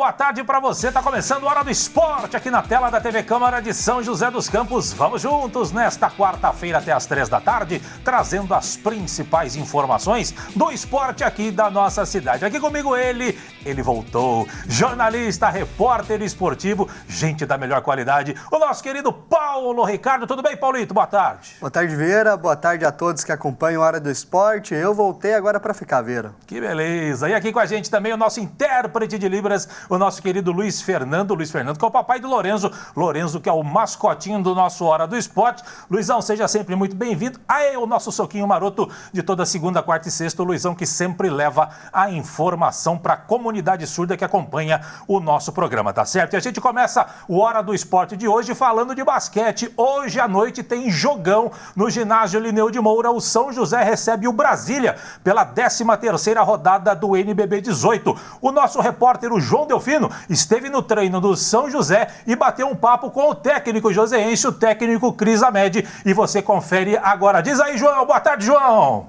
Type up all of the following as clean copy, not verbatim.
boa tarde para você. Tá começando a Hora do Esporte aqui na tela da TV Câmara de São José dos Campos. Vamos juntos nesta quarta-feira até às 3 da tarde, trazendo as principais informações do esporte aqui da nossa cidade. Aqui comigo ele voltou, jornalista, repórter esportivo, gente da melhor qualidade, o nosso querido Paulo Ricardo. Tudo bem, Paulito? Boa tarde. Boa tarde, Vieira. Boa tarde a todos que acompanham a Hora do Esporte. Eu voltei agora para ficar, Vieira. Que beleza. E aqui com a gente também o nosso intérprete de Libras, o nosso querido Luiz Fernando, que é o papai do Lorenzo, que é o mascotinho do nosso Hora do Esporte. Luizão, seja sempre muito bem-vindo. Aí o nosso soquinho maroto de toda segunda, quarta e sexta, o Luizão, que sempre leva a informação para a comunidade surda que acompanha o nosso programa, tá certo? E a gente começa o Hora do Esporte de hoje falando de basquete. Hoje à noite tem jogão no ginásio Lineu de Moura. O São José recebe o Brasília pela 13ª rodada do NBB 18. O nosso repórter, o João Delfino, esteve no treino do São José e bateu um papo com o técnico joseense, o técnico Cris Amed. E você confere agora. Diz aí, João. Boa tarde, João.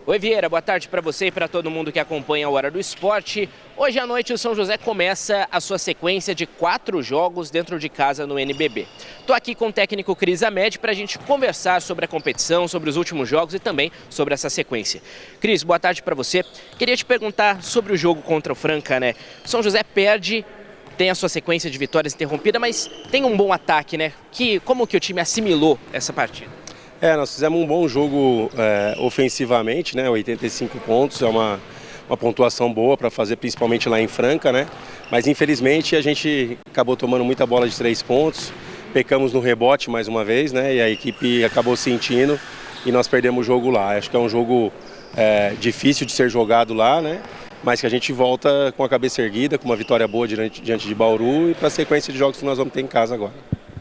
Oi, Vieira. Boa tarde para você e para todo mundo que acompanha a Hora do Esporte. Hoje à noite o São José começa a sua sequência de 4 jogos dentro de casa no NBB. Estou aqui com o técnico Cris Amed para a gente conversar sobre a competição, sobre os últimos jogos e também sobre essa sequência. Cris, boa tarde para você. Queria te perguntar sobre o jogo contra o Franca, né? O São José perde, tem a sua sequência de vitórias interrompida, mas tem um bom ataque, né? Como que o time assimilou essa partida? Nós fizemos um bom jogo ofensivamente, né? 85 pontos, é uma pontuação boa para fazer, principalmente lá em Franca, né? Mas infelizmente a gente acabou tomando muita bola de 3 pontos, pecamos no rebote mais uma vez, né? E a equipe acabou sentindo e nós perdemos o jogo lá. Acho que é um jogo difícil de ser jogado lá, né? Mas que a gente volta com a cabeça erguida, com uma vitória boa diante de Bauru e para a sequência de jogos que nós vamos ter em casa agora.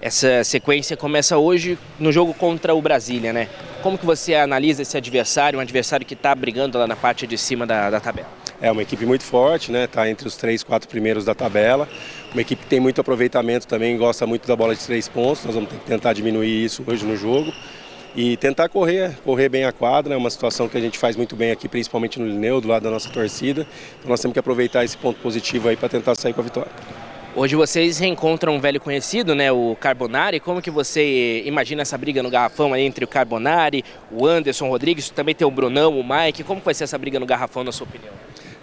Essa sequência começa hoje no jogo contra o Brasília, né? Como que você analisa esse adversário, um adversário que está brigando lá na parte de cima da tabela? É uma equipe muito forte, né? Está entre os 3, 4 primeiros da tabela. Uma equipe que tem muito aproveitamento também, gosta muito da bola de 3 pontos. Nós vamos tentar diminuir isso hoje no jogo. E tentar correr bem a quadra, é uma situação que a gente faz muito bem aqui, principalmente no Lineu, do lado da nossa torcida. Então nós temos que aproveitar esse ponto positivo aí para tentar sair com a vitória. Hoje vocês reencontram um velho conhecido, né, o Carbonari. Como que você imagina essa briga no garrafão aí entre o Carbonari, o Anderson Rodrigues, também tem o Brunão, o Mike? Como vai ser essa briga no garrafão, na sua opinião?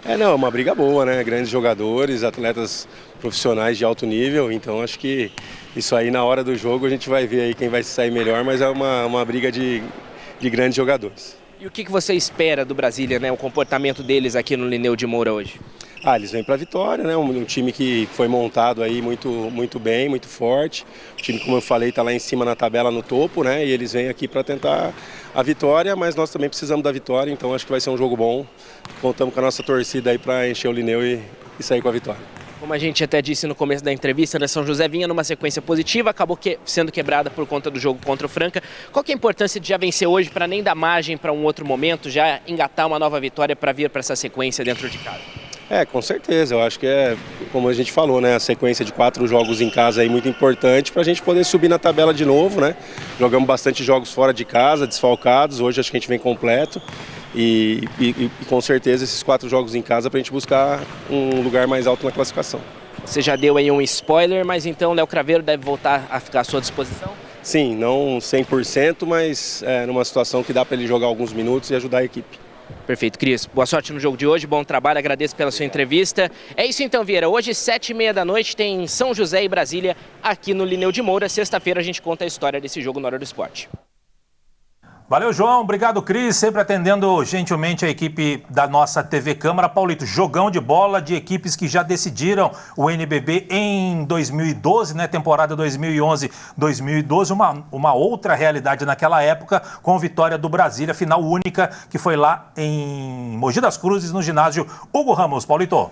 É uma briga boa, né? Grandes jogadores, atletas profissionais de alto nível, então acho que isso aí na hora do jogo a gente vai ver aí quem vai se sair melhor, mas é uma briga de grandes jogadores. E o que você espera do Brasília, né, o comportamento deles aqui no Lineu de Moura hoje? Eles vêm para a vitória, né? Um time que foi montado aí muito bem, muito forte. O time, como eu falei, está lá em cima na tabela, no topo, né? E eles vêm aqui para tentar a vitória, mas nós também precisamos da vitória, então acho que vai ser um jogo bom. Contamos com a nossa torcida aí para encher o Lineu e sair com a vitória. Como a gente até disse no começo da entrevista, né, São José vinha numa sequência positiva, acabou sendo quebrada por conta do jogo contra o Franca. Qual que é a importância de já vencer hoje para nem dar margem para um outro momento, já engatar uma nova vitória para vir para essa sequência dentro de casa? Com certeza, eu acho que como a gente falou, né, a sequência de 4 jogos em casa é muito importante para a gente poder subir na tabela de novo, né? Jogamos bastante jogos fora de casa, desfalcados, hoje acho que a gente vem completo e com certeza esses 4 jogos em casa para a gente buscar um lugar mais alto na classificação. Você já deu aí um spoiler, mas então o Léo Craveiro deve voltar a ficar à sua disposição? Sim, não 100%, mas numa situação que dá para ele jogar alguns minutos e ajudar a equipe. Perfeito, Cris. Boa sorte no jogo de hoje, bom trabalho, agradeço pela sua entrevista. É isso então, Vieira. Hoje, 7h30 da noite, tem São José e Brasília aqui no Lineu de Moura. Sexta-feira a gente conta a história desse jogo na Hora do Esporte. Valeu, João. Obrigado, Cris. Sempre atendendo gentilmente a equipe da nossa TV Câmara. Paulito, jogão de bola de equipes que já decidiram o NBB em 2012, né? Temporada 2011-2012. Uma outra realidade naquela época, com vitória do Brasília, final única, que foi lá em Mogi das Cruzes, no ginásio Hugo Ramos. Paulito.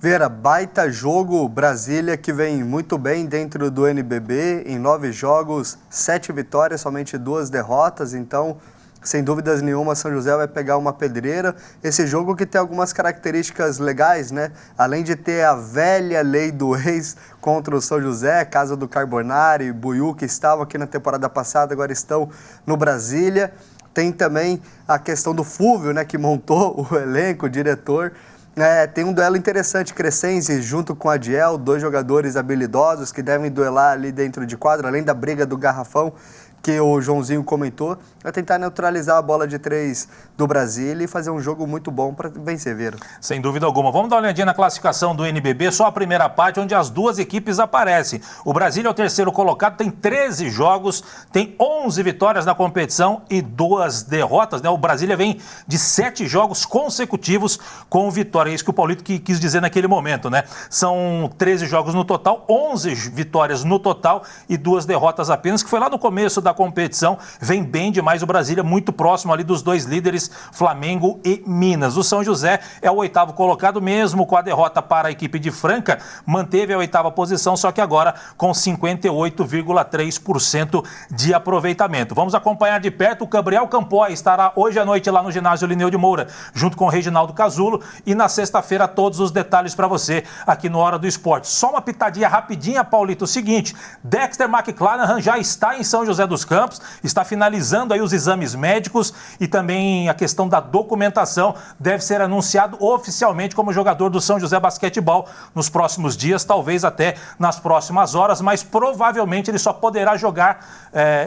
Vera, baita jogo, Brasília que vem muito bem dentro do NBB, em 9 jogos, 7 vitórias, somente 2 derrotas, então, sem dúvidas nenhuma, São José vai pegar uma pedreira. Esse jogo que tem algumas características legais, né? Além de ter a velha lei do ex contra o São José, casa do Carbonari, Buiú, que estavam aqui na temporada passada, agora estão no Brasília. Tem também a questão do Fúvio, né, que montou o elenco, o diretor. Tem um duelo interessante, Crescenzi junto com Adiel, 2 jogadores habilidosos que devem duelar ali dentro de quadra, além da briga do garrafão que o Joãozinho comentou, é tentar neutralizar a bola de 3 do Brasília e fazer um jogo muito bom para vencer, Vieira. Sem dúvida alguma. Vamos dar uma olhadinha na classificação do NBB, só a primeira parte, onde as 2 equipes aparecem. O Brasília é o 3º colocado, tem 13 jogos, tem 11 vitórias na competição e 2 derrotas, né? O Brasília vem de 7 jogos consecutivos com vitória. É isso que o Paulito quis dizer naquele momento, né? São 13 jogos no total, 11 vitórias no total e 2 derrotas apenas, que foi lá no começo da competição. Vem bem demais o Brasília, muito próximo ali dos 2 líderes, Flamengo e Minas. O São José é o 8º colocado, mesmo com a derrota para a equipe de Franca, manteve a 8ª posição, só que agora com 58,3% de aproveitamento. Vamos acompanhar de perto. O Gabriel Campoy estará hoje à noite lá no ginásio Lineu de Moura, junto com o Reginaldo Casulo, e na sexta-feira todos os detalhes para você aqui no Hora do Esporte. Só uma pitadinha rapidinha, Paulito, o seguinte: Dexter McClanahan já está em São José dos Campos, está finalizando aí os exames médicos e também a questão da documentação. Deve ser anunciado oficialmente como jogador do São José Basquetebol nos próximos dias, talvez até nas próximas horas, mas provavelmente ele só poderá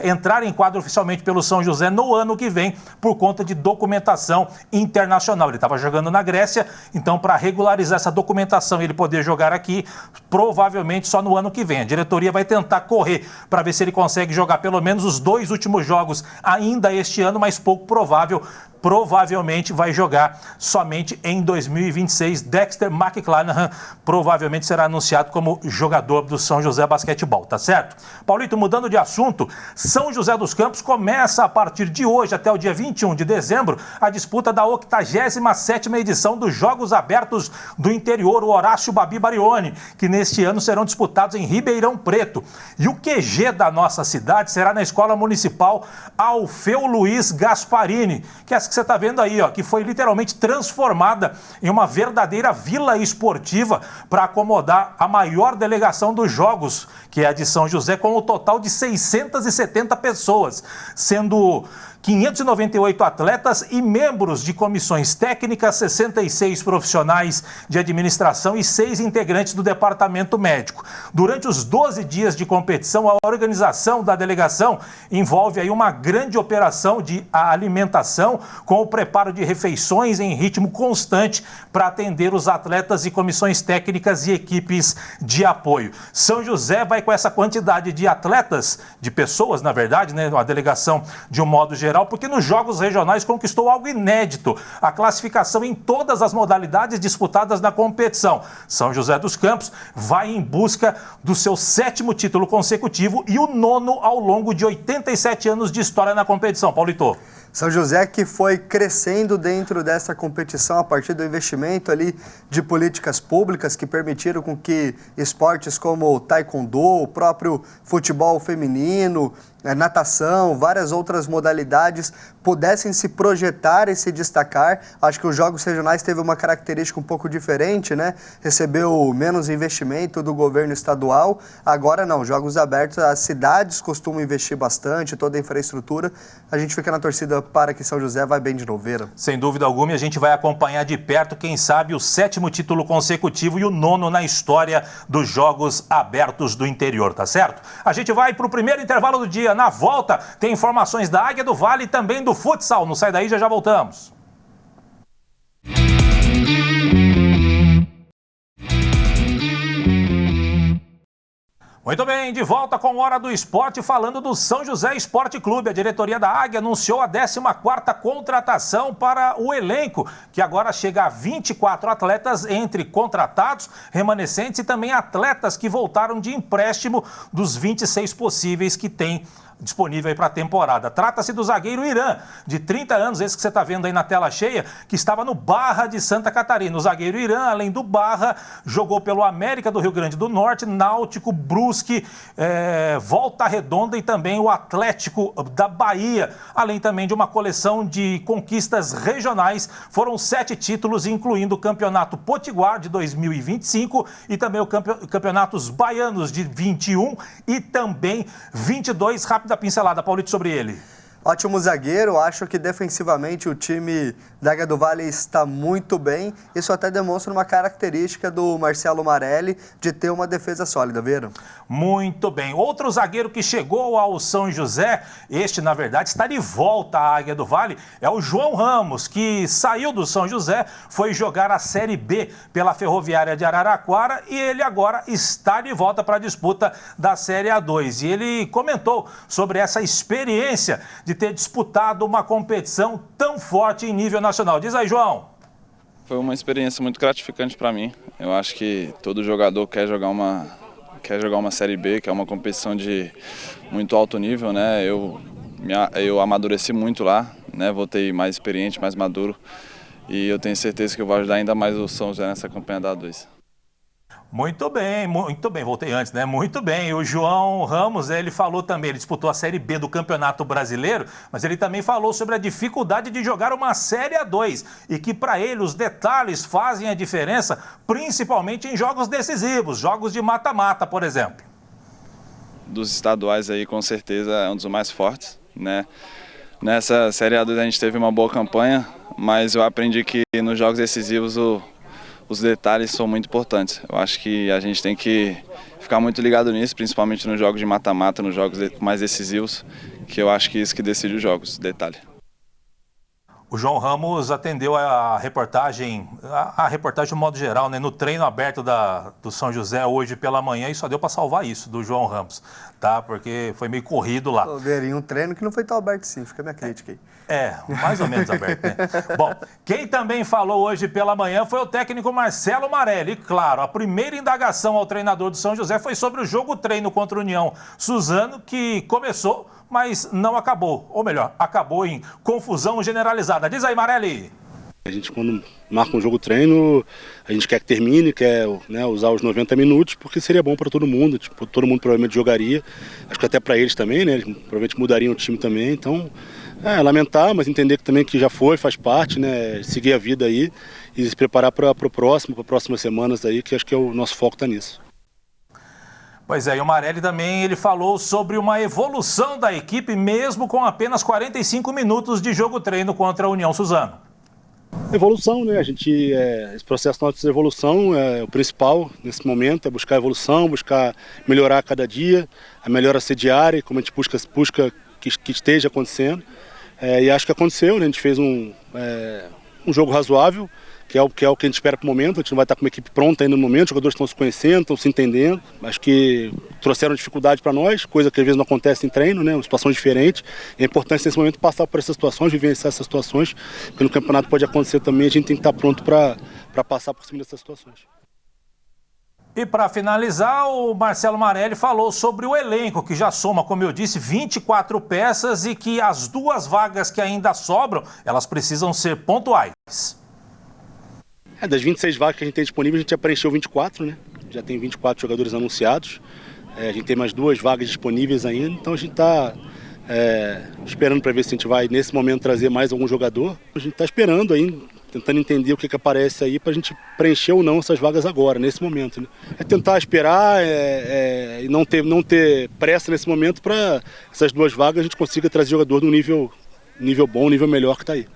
entrar em quadro oficialmente pelo São José no ano que vem, por conta de documentação internacional. Ele estava jogando na Grécia, então para regularizar essa documentação e ele poder jogar aqui, provavelmente só no ano que vem. A diretoria vai tentar correr para ver se ele consegue jogar pelo menos os 2 últimos jogos ainda este ano, mas pouco provável. Provavelmente vai jogar somente em 2026. Dexter McClanahan provavelmente será anunciado como jogador do São José Basquetebol, tá certo? Paulito, mudando de assunto, São José dos Campos começa a partir de hoje até o dia 21 de dezembro a disputa da 87ª edição dos Jogos Abertos do Interior, o Horácio Babi Barioni, que neste ano serão disputados em Ribeirão Preto. E o QG da nossa cidade será na Escola Municipal Alfeu Luiz Gasparini, que é essa que você está vendo aí, ó, que foi literalmente transformada em uma verdadeira vila esportiva para acomodar a maior delegação dos Jogos, que é a de São José, com um total de 670 pessoas, sendo 598 atletas e membros de comissões técnicas, 66 profissionais de administração e 6 integrantes do departamento médico. Durante os 12 dias de competição, a organização da delegação envolve aí uma grande operação de alimentação, com o preparo de refeições em ritmo constante para atender os atletas e comissões técnicas e equipes de apoio. São José vai com essa quantidade de atletas, de pessoas, na verdade, né, a delegação de um modo geral, porque nos Jogos Regionais conquistou algo inédito: a classificação em todas as modalidades disputadas na competição. São José dos Campos vai em busca do seu 7º título consecutivo e o 9º ao longo de 87 anos de história na competição. Paulito. São José que foi crescendo dentro dessa competição a partir do investimento ali de políticas públicas que permitiram com que esportes como o taekwondo, o próprio futebol feminino, natação, várias outras modalidades pudessem se projetar e se destacar. Acho que os Jogos Regionais teve uma característica um pouco diferente, né? Recebeu menos investimento do governo estadual. Agora não, Jogos Abertos, as cidades costumam investir bastante, toda a infraestrutura. A gente fica na torcida para que São José vai bem de novo, Vera. Sem dúvida alguma, e a gente vai acompanhar de perto, quem sabe, o 7º título consecutivo e o 9º na história dos Jogos Abertos do Interior, tá certo? A gente vai para o primeiro intervalo do dia. Na volta, tem informações da Águia do Vale e também do futsal. Não sai daí, já voltamos. Muito bem, de volta com Hora do Esporte, falando do São José Esporte Clube. A diretoria da Águia anunciou a 14ª contratação para o elenco, que agora chega a 24 atletas, entre contratados, remanescentes e também atletas que voltaram de empréstimo dos 26 possíveis que tem disponível para a temporada. Trata-se do zagueiro Irã, de 30 anos, esse que você está vendo aí na tela cheia, que estava no Barra de Santa Catarina. O zagueiro Irã, além do Barra, jogou pelo América do Rio Grande do Norte, Náutico, Brusque, Volta Redonda e também o Atlético da Bahia, além também de uma coleção de conquistas regionais. Foram 7 títulos, incluindo o Campeonato Potiguar de 2025 e também o Campeonatos Baianos de 21 e também 22. Rápida pincelada, Paulito, sobre ele. Ótimo zagueiro, acho que defensivamente o time da Águia do Vale está muito bem. Isso até demonstra uma característica do Marcelo Marelli de ter uma defesa sólida, viram? Muito bem. Outro zagueiro que chegou ao São José, este na verdade está de volta à Águia do Vale, é o João Ramos, que saiu do São José, foi jogar a Série B pela Ferroviária de Araraquara e ele agora está de volta para a disputa da Série A2. E ele comentou sobre essa experiência de ter disputado uma competição tão forte em nível nacional. Diz aí, João. Foi uma experiência muito gratificante para mim. Eu acho que todo jogador quer jogar uma Série B, que é uma competição de muito alto nível, né? Eu amadureci muito lá, né? Voltei mais experiente, mais maduro e eu tenho certeza que eu vou ajudar ainda mais o São José nessa campanha da A2. Muito bem, voltei antes, né? Muito bem, o João Ramos, ele falou também, ele disputou a Série B do Campeonato Brasileiro, mas ele também falou sobre a dificuldade de jogar uma Série A2 e que para ele os detalhes fazem a diferença, principalmente em jogos decisivos, jogos de mata-mata, por exemplo. Dos estaduais aí, com certeza, é um dos mais fortes, né? Nessa Série A2 a gente teve uma boa campanha, mas eu aprendi que nos jogos decisivos os detalhes são muito importantes. Eu acho que a gente tem que ficar muito ligado nisso, principalmente nos jogos de mata-mata, nos jogos mais decisivos, que eu acho que isso que decide os jogos, detalhe. O João Ramos atendeu a reportagem de modo geral, né, no treino aberto do São José hoje pela manhã e só deu para salvar isso do João Ramos, tá? Porque foi meio corrido lá. Em um treino que não foi tão aberto sim, fica a minha crítica aí. Mais ou menos aberto, né? Bom, quem também falou hoje pela manhã foi o técnico Marcelo Marelli. E, claro, a primeira indagação ao treinador do São José foi sobre o jogo-treino contra o União Suzano, que começou, mas não acabou. Ou melhor, acabou em confusão generalizada. Diz aí, Marelli. A gente, quando marca um jogo-treino, a gente quer que termine, quer, né, usar os 90 minutos, porque seria bom para todo mundo. Tipo, todo mundo provavelmente jogaria. Acho que até para eles também, né? Eles provavelmente mudariam o time também. Então, lamentar, mas entender que também que já foi, faz parte, né? Seguir a vida aí e se preparar para o próximo, para as próximas semanas aí, que acho que o nosso foco está nisso. Pois é, e o Marelli também ele falou sobre uma evolução da equipe, mesmo com apenas 45 minutos de jogo-treino contra a União Suzano. Evolução, né? Esse processo nosso de evolução, o principal nesse momento é buscar evolução, buscar melhorar a cada dia, a melhora ser diária, como a gente busca que esteja acontecendo. E acho que aconteceu, né? A gente fez um jogo razoável, que é o que a gente espera para o momento. A gente não vai estar com uma equipe pronta ainda no momento, os jogadores estão se conhecendo, estão se entendendo. Acho que trouxeram dificuldade para nós, coisa que às vezes não acontece em treino, né? Uma situação diferente. É importante nesse momento passar por essas situações, vivenciar essas situações, porque no campeonato pode acontecer também, a gente tem que estar pronto para passar por cima dessas situações. E para finalizar, o Marcelo Marelli falou sobre o elenco, que já soma, como eu disse, 24 peças e que as 2 vagas que ainda sobram, elas precisam ser pontuais. Das 26 vagas que a gente tem disponível, a gente já preencheu 24, né? Já tem 24 jogadores anunciados. A gente tem mais 2 vagas disponíveis ainda, então a gente está esperando para ver se a gente vai, nesse momento, trazer mais algum jogador. A gente está esperando aí, tentando entender o que aparece aí para a gente preencher ou não essas vagas agora, nesse momento, né? É tentar esperar e não ter pressa nesse momento para essas 2 vagas a gente consiga trazer jogador de um nível bom, nível melhor que está aí.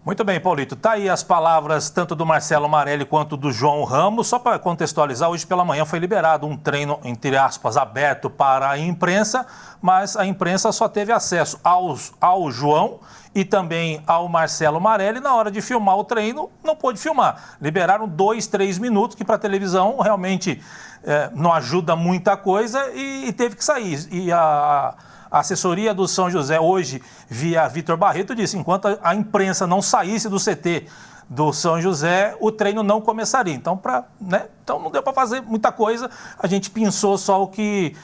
Muito bem, Paulito. Tá aí as palavras tanto do Marcelo Marelli quanto do João Ramos. Só para contextualizar, hoje pela manhã foi liberado um treino, entre aspas, aberto para a imprensa, mas a imprensa só teve acesso ao João e também ao Marcelo Marelli. Na hora de filmar o treino, não pôde filmar. Liberaram 2, 3 minutos, que para a televisão realmente não ajuda muita coisa e teve que sair. E a assessoria do São José hoje, via Vitor Barreto, disse que enquanto a imprensa não saísse do CT do São José, o treino não começaria. Então, então não deu para fazer muita coisa, a gente pensou só o que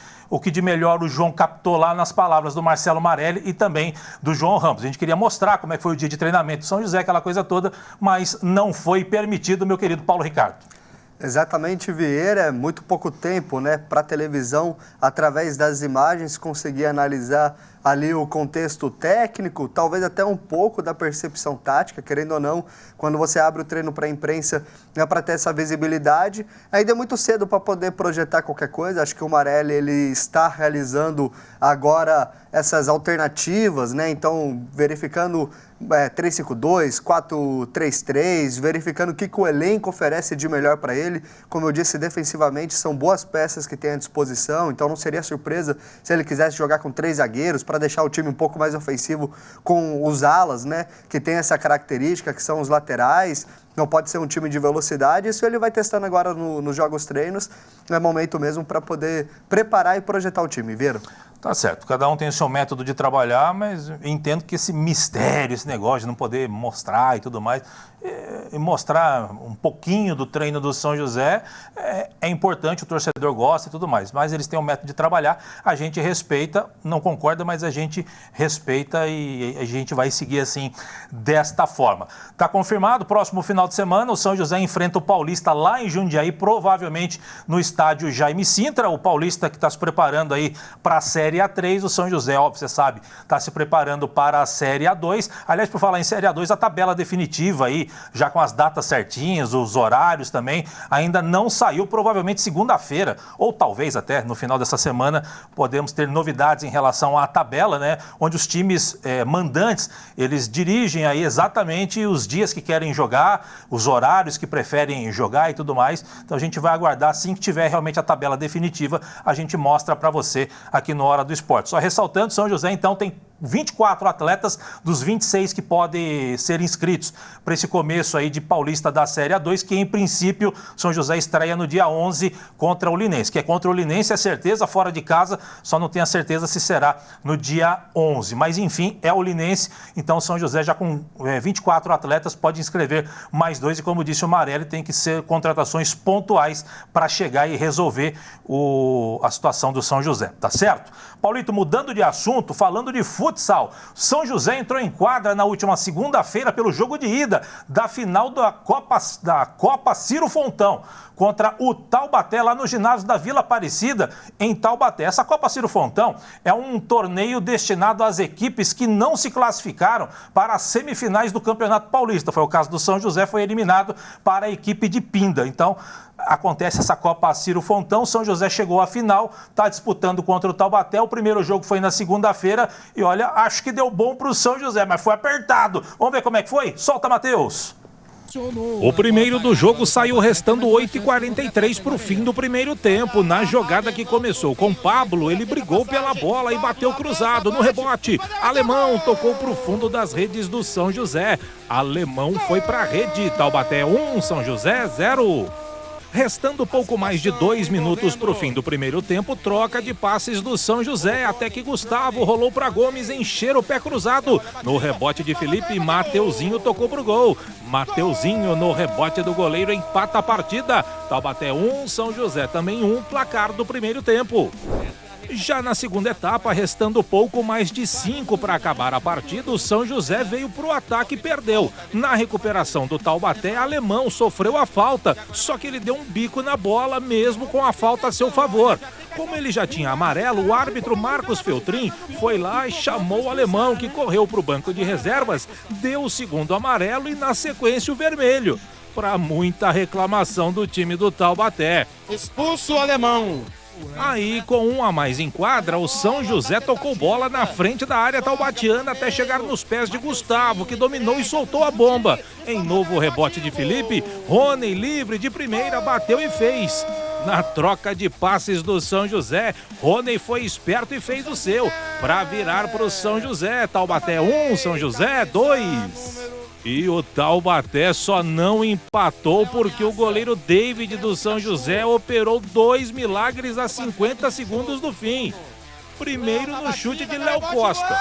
de melhor o João captou lá nas palavras do Marcelo Marelli e também do João Ramos. A gente queria mostrar como é que foi o dia de treinamento do São José, aquela coisa toda, mas não foi permitido, meu querido Paulo Ricardo. Exatamente, Vieira, é muito pouco tempo, né, para a televisão, através das imagens, conseguir analisar ali o contexto técnico, talvez até um pouco da percepção tática, querendo ou não, quando você abre o treino para a imprensa, é para ter essa visibilidade. Ainda é muito cedo para poder projetar qualquer coisa, acho que o Marelli ele está realizando agora essas alternativas, né? Então, verificando 3-5-2, 4-3-3, verificando o que o elenco oferece de melhor para ele. Como eu disse, defensivamente são boas peças que tem à disposição, então não seria surpresa se ele quisesse jogar com 3 zagueiros para deixar o time um pouco mais ofensivo com os alas, né? Que tem essa característica, que são os laterais. Não pode ser um time de velocidade. Isso ele vai testando agora nos jogos treinos. É momento mesmo para poder preparar e projetar o time, Vieira. Tá certo, cada um tem o seu método de trabalhar, mas entendo que esse mistério, esse negócio de não poder mostrar e tudo mais, e mostrar um pouquinho do treino do São José é importante, o torcedor gosta e tudo mais, mas eles têm um método de trabalhar, a gente respeita, não concorda, mas a gente respeita e a gente vai seguir assim, desta forma. Tá confirmado, próximo final de semana, o São José enfrenta o Paulista lá em Jundiaí, provavelmente no estádio Jaime Sintra, o Paulista que está se preparando aí para a Série A3, o São José, óbvio, você sabe, está se preparando para a Série A2. Aliás, por falar em Série A2, a tabela definitiva aí, já com as datas certinhas, os horários também, ainda não saiu, provavelmente segunda-feira, ou talvez até no final dessa semana, podemos ter novidades em relação à tabela, né? Onde os times mandantes, eles dirigem aí exatamente os dias que querem jogar, os horários que preferem jogar e tudo mais. Então a gente vai aguardar, assim que tiver realmente a tabela definitiva, a gente mostra para você aqui no Hora do Esporte. Só ressaltando, São José então tem 24 atletas dos 26 que podem ser inscritos para esse começo aí de Paulista da Série A2, que em princípio São José estreia no dia 11 contra o Linense, que é contra o Linense, é certeza, fora de casa, só não tem a certeza se será no dia 11, mas enfim, é o Linense, então São José já com 24 atletas pode inscrever mais 2 e como disse o Marelli, tem que ser contratações pontuais para chegar e resolver a situação do São José, tá certo? Paulito, mudando de assunto, falando de futsal, São José entrou em quadra na última segunda-feira pelo jogo de ida da final da Copa Ciro Fontão contra o Taubaté, lá no ginásio da Vila Aparecida, em Taubaté. Essa Copa Ciro Fontão é um torneio destinado às equipes que não se classificaram para as semifinais do Campeonato Paulista. Foi o caso do São José, foi eliminado para a equipe de Pinda. Então, acontece essa Copa Ciro Fontão, São José chegou à final, está disputando contra o Taubaté, o primeiro jogo foi na segunda-feira e olha, acho que deu bom para o São José, mas foi apertado. Vamos ver como é que foi? Solta, Matheus! O primeiro do jogo saiu restando 8h43 para o fim do primeiro tempo. Na jogada que começou com Pablo, ele brigou pela bola e bateu cruzado no rebote. Alemão tocou para o fundo das redes do São José. Alemão foi para a rede. Taubaté 1, São José 0. Restando pouco mais de 2 minutos para o fim do primeiro tempo, troca de passes do São José, até que Gustavo rolou para Gomes encher o pé cruzado. No rebote de Felipe, Mateuzinho tocou pro gol. Mateuzinho no rebote do goleiro empata a partida. Taubaté 1, São José também 1, placar do primeiro tempo. Já na segunda etapa, restando pouco mais de 5 para acabar a partida, o São José veio para o ataque e perdeu. Na recuperação do Taubaté, Alemão sofreu a falta, só que ele deu um bico na bola mesmo com a falta a seu favor. Como ele já tinha amarelo, o árbitro Marcos Feltrin foi lá e chamou o Alemão, que correu para o banco de reservas, deu o segundo amarelo e na sequência o vermelho. Para muita reclamação do time do Taubaté. Expulso o Alemão. Aí, com 1 a mais em quadra, o São José tocou bola na frente da área taubatiana até chegar nos pés de Gustavo, que dominou e soltou a bomba. Em novo rebote de Felipe, Rony, livre de primeira, bateu e fez. Na troca de passes do São José, Rony foi esperto e fez o seu, para virar para o São José. Taubaté 1, São José 2. E o Taubaté só não empatou porque o goleiro David do São José operou 2 milagres a 50 segundos do fim. Primeiro no chute de Léo Costa.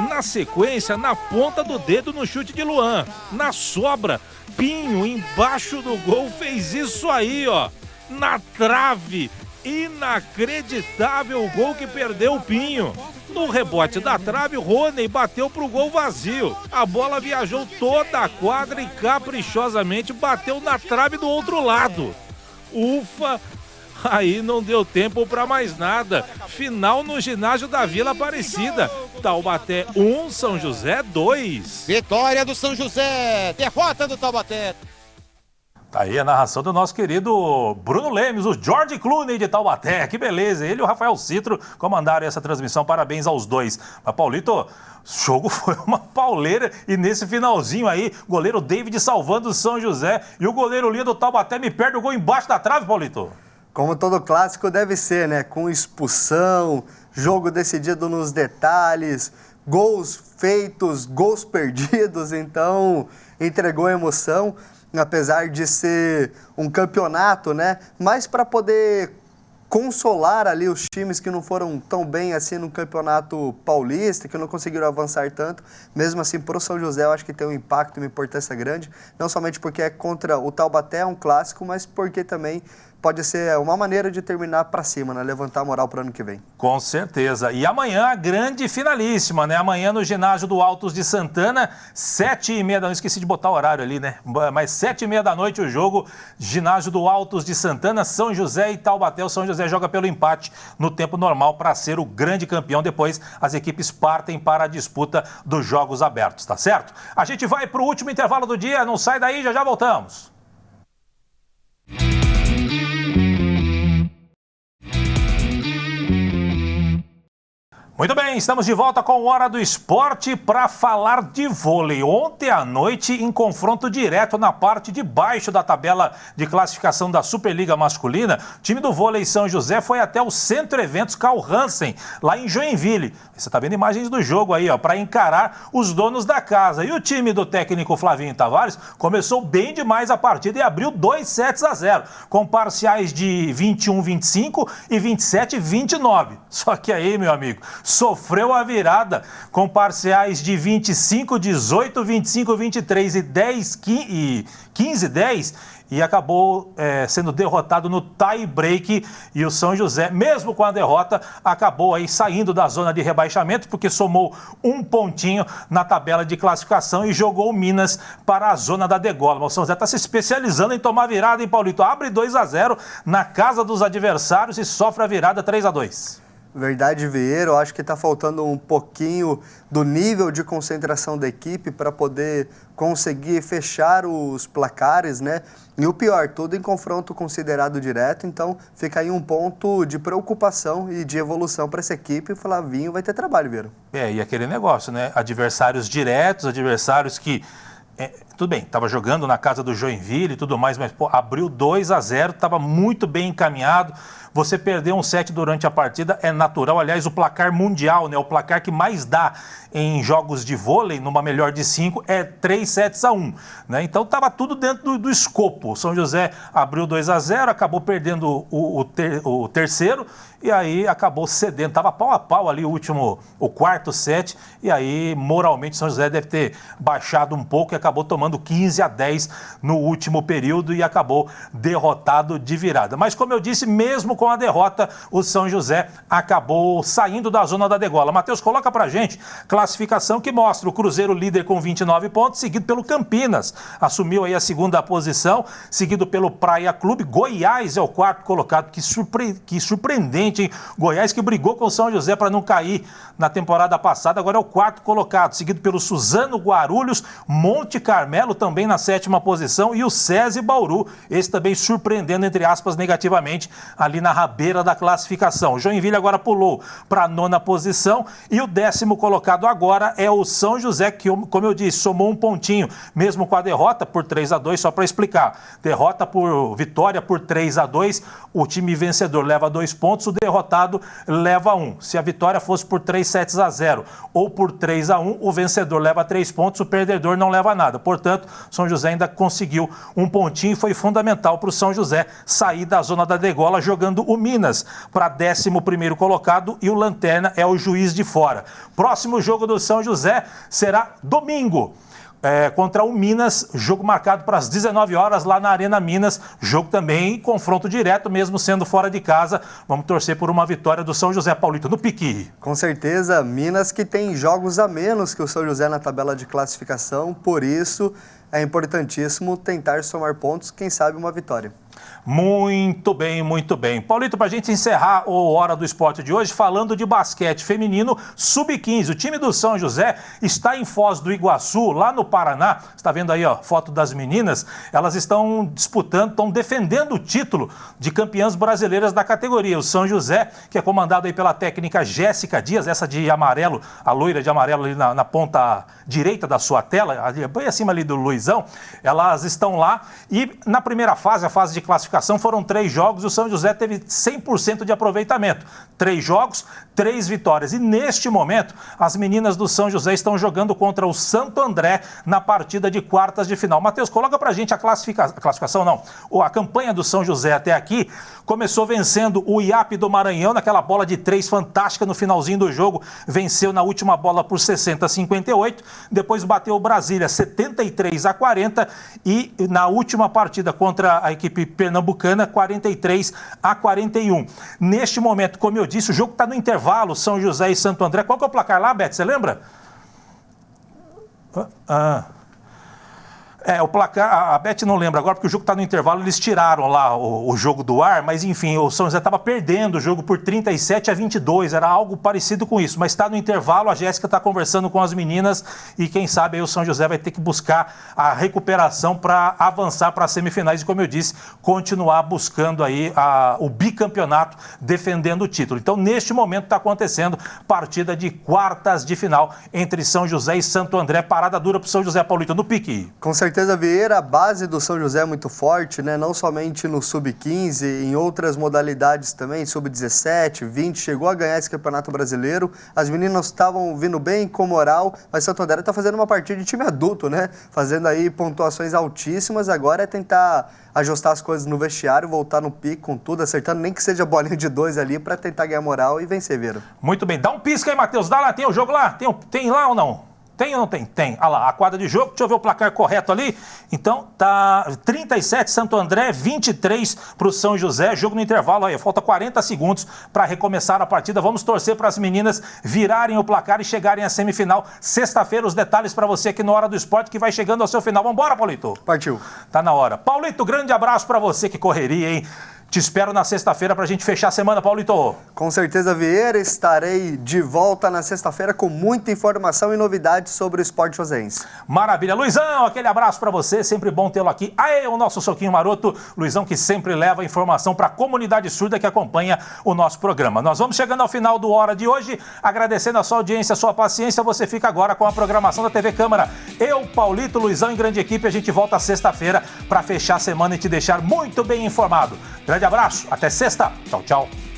Na sequência, na ponta do dedo no chute de Luan. Na sobra, Pinho embaixo do gol fez isso aí, ó. Na trave. Inacreditável o gol que perdeu o Pinho. No rebote da trave, o Rony bateu pro gol vazio. A bola viajou toda a quadra e caprichosamente bateu na trave do outro lado. Ufa! Aí não deu tempo para mais nada. Final no ginásio da Vila Aparecida. Taubaté 1, São José 2. Vitória do São José, derrota do Taubaté. Tá aí a narração do nosso querido Bruno Lemes, o George Clooney de Taubaté. Que beleza, ele e o Rafael Citro comandaram essa transmissão, parabéns aos dois. Mas, Paulito, o jogo foi uma pauleira e nesse finalzinho aí, goleiro David salvando o São José e o goleiro Linha do Taubaté me perde o gol embaixo da trave, Paulito. Como todo clássico deve ser, né? Com expulsão, jogo decidido nos detalhes, gols feitos, gols perdidos, então entregou emoção. Apesar de ser um campeonato, né? Mas para poder consolar ali os times que não foram tão bem assim no campeonato paulista, que não conseguiram avançar tanto, mesmo assim para o São José eu acho que tem um impacto, uma importância grande, não somente porque é contra o Taubaté, é um clássico, mas porque também pode ser uma maneira de terminar para cima, né? Levantar a moral para o ano que vem. Com certeza. E amanhã a grande finalíssima, né? Amanhã no ginásio do Altos de Santana, 7h30 da noite. Esqueci de botar o horário ali, né? Mas 7h30 da noite o jogo, ginásio do Altos de Santana, São José e Taubaté. O São José joga pelo empate no tempo normal para ser o grande campeão. Depois as equipes partem para a disputa dos jogos abertos, tá certo? A gente vai para o último intervalo do dia. Não sai daí, já voltamos. Muito bem, estamos de volta com o Hora do Esporte para falar de vôlei. Ontem à noite, em confronto direto na parte de baixo da tabela de classificação da Superliga Masculina, o time do vôlei São José foi até o Centro Eventos Carl Hansen, lá em Joinville. Você está vendo imagens do jogo aí, ó, para encarar os donos da casa. E o time do técnico Flavinho Tavares começou bem demais a partida e abriu 2-0, com parciais de 21-25 e 27-29. Só que aí, meu amigo, sofreu a virada com parciais de 25-18, 25-23 e 15-10 e acabou sendo derrotado no tie-break. E o São José, mesmo com a derrota, acabou aí saindo da zona de rebaixamento porque somou um pontinho na tabela de classificação e jogou o Minas para a zona da degola. Mas o São José está se especializando em tomar virada, hein, Paulito? Abre 2-0 na casa dos adversários e sofre a virada 3-2. Verdade, Vieira, eu acho que está faltando um pouquinho do nível de concentração da equipe para poder conseguir fechar os placares, né? E o pior, tudo em confronto considerado direto, então fica aí um ponto de preocupação e de evolução para essa equipe. E o Flavinho vai ter trabalho, Vieira. E aquele negócio, né? Adversários diretos, adversários que... tudo bem, estava jogando na casa do Joinville e tudo mais, mas abriu 2-0, estava muito bem encaminhado. Você perdeu um set durante a partida é natural. Aliás, o placar mundial, né, o placar que mais dá em jogos de vôlei, numa melhor de 5, é 3-1. Né? Então estava tudo dentro do escopo. O São José abriu 2-0, acabou perdendo o terceiro e aí acabou cedendo. Estava pau a pau ali o quarto set e aí moralmente o São José deve ter baixado um pouco e acabou tomando 15-10 no último período e acabou derrotado de virada. Mas como eu disse, mesmo com a derrota, o São José acabou saindo da zona da degola. Matheus, coloca pra gente classificação que mostra o Cruzeiro líder com 29 pontos, seguido pelo Campinas. Assumiu aí a segunda posição, seguido pelo Praia Clube. Goiás é o quarto colocado. Que surpreendente, hein? Goiás que brigou com o São José para não cair na temporada passada, agora é o quarto colocado, seguido pelo Suzano, Guarulhos, Monte Carmelo também na sétima posição e o SESI Bauru, esse também surpreendendo, entre aspas, negativamente, ali na rabeira da classificação. O Joinville agora pulou para a nona posição e o 10º colocado agora é o São José, que, como eu disse, somou um pontinho, mesmo com a derrota por 3-2, só para explicar. Vitória por 3-2, o time vencedor leva 2 pontos, o derrotado leva 1. Se a vitória fosse por 3-0 ou por 3-1, o vencedor leva 3 pontos, o perdedor não leva nada. Portanto, São José ainda conseguiu um pontinho e foi fundamental para o São José sair da zona da degola, jogando o Minas para 11º colocado e o Lanterna é o Juiz de Fora. Próximo jogo do São José será domingo. Contra o Minas, jogo marcado para as 19 horas lá na Arena Minas, jogo também confronto direto, mesmo sendo fora de casa. Vamos torcer por uma vitória do São José, Paulito, no pique. Com certeza, Minas que tem jogos a menos que o São José na tabela de classificação, por isso é importantíssimo tentar somar pontos, quem sabe uma vitória. Muito bem, muito bem. Paulito, para a gente encerrar o Hora do Esporte de hoje, falando de basquete feminino sub-15. O time do São José está em Foz do Iguaçu, lá no Paraná. Você está vendo aí, ó, foto das meninas. Elas estão disputando, estão defendendo o título de campeãs brasileiras da categoria. O São José, que é comandado aí pela técnica Jéssica Dias, essa de amarelo, a loira de amarelo ali na ponta direita da sua tela, bem acima ali do Luizão. Elas estão lá e na primeira fase, a fase de classificação, foram 3 jogos e o São José teve 100% de aproveitamento. 3 jogos, 3 vitórias. E neste momento, as meninas do São José estão jogando contra o Santo André na partida de quartas de final. Matheus, coloca pra gente a classificação, não. A campanha do São José até aqui começou vencendo o IAP do Maranhão naquela bola de 3 fantástica no finalzinho do jogo. Venceu na última bola por 60-58. Depois bateu o Brasília 73-40 e na última partida contra a equipe pernambucana 43-41. Neste momento, como eu disse, o jogo está no intervalo, São José e Santo André. Qual que é o placar lá, Beth? Você lembra? O placar, a Beth não lembra agora, porque o jogo está no intervalo, eles tiraram lá o jogo do ar, mas enfim, o São José estava perdendo o jogo por 37-22, era algo parecido com isso, mas está no intervalo, a Jéssica está conversando com as meninas e quem sabe aí o São José vai ter que buscar a recuperação para avançar para as semifinais e, como eu disse, continuar buscando aí o bicampeonato, defendendo o título. Então, neste momento está acontecendo partida de quartas de final entre São José e Santo André, parada dura para o São José, Paulito, no pique. Com certeza, Vieira, a base do São José é muito forte, né? Não somente no Sub-15, em outras modalidades também, Sub-17, 20, chegou a ganhar esse Campeonato Brasileiro. As meninas estavam vindo bem, com moral, mas Santo André está fazendo uma partida de time adulto, né? Fazendo aí pontuações altíssimas, agora é tentar ajustar as coisas no vestiário, voltar no pique com tudo, acertando, nem que seja bolinha de 2 ali, para tentar ganhar moral e vencer, Vieira. Muito bem, dá um pisca aí, Matheus, dá lá, tem o jogo lá? Tem lá ou não? Tem ou não tem? Tem. Olha lá, a quadra de jogo, deixa eu ver o placar correto ali. Então, tá 37 Santo André, 23 para o São José. Jogo no intervalo aí, falta 40 segundos para recomeçar a partida. Vamos torcer para as meninas virarem o placar e chegarem à semifinal. Sexta-feira, os detalhes para você aqui no Hora do Esporte, que vai chegando ao seu final. Vambora, Paulito? Partiu. Tá na hora. Paulito, grande abraço para você, que correria, hein? Te espero na sexta-feira para a gente fechar a semana, Paulito. Com certeza, Vieira. Estarei de volta na sexta-feira com muita informação e novidades sobre o esporte joseense. Maravilha. Luizão, aquele abraço para você. Sempre bom tê-lo aqui. Aê, o nosso soquinho maroto. Luizão, que sempre leva informação para a comunidade surda que acompanha o nosso programa. Nós vamos chegando ao final do Hora de hoje. Agradecendo a sua audiência, a sua paciência. Você fica agora com a programação da TV Câmara. Eu, Paulito, Luizão e grande equipe. A gente volta sexta-feira para fechar a semana e te deixar muito bem informado. Grande abraço, até sexta. Tchau, tchau.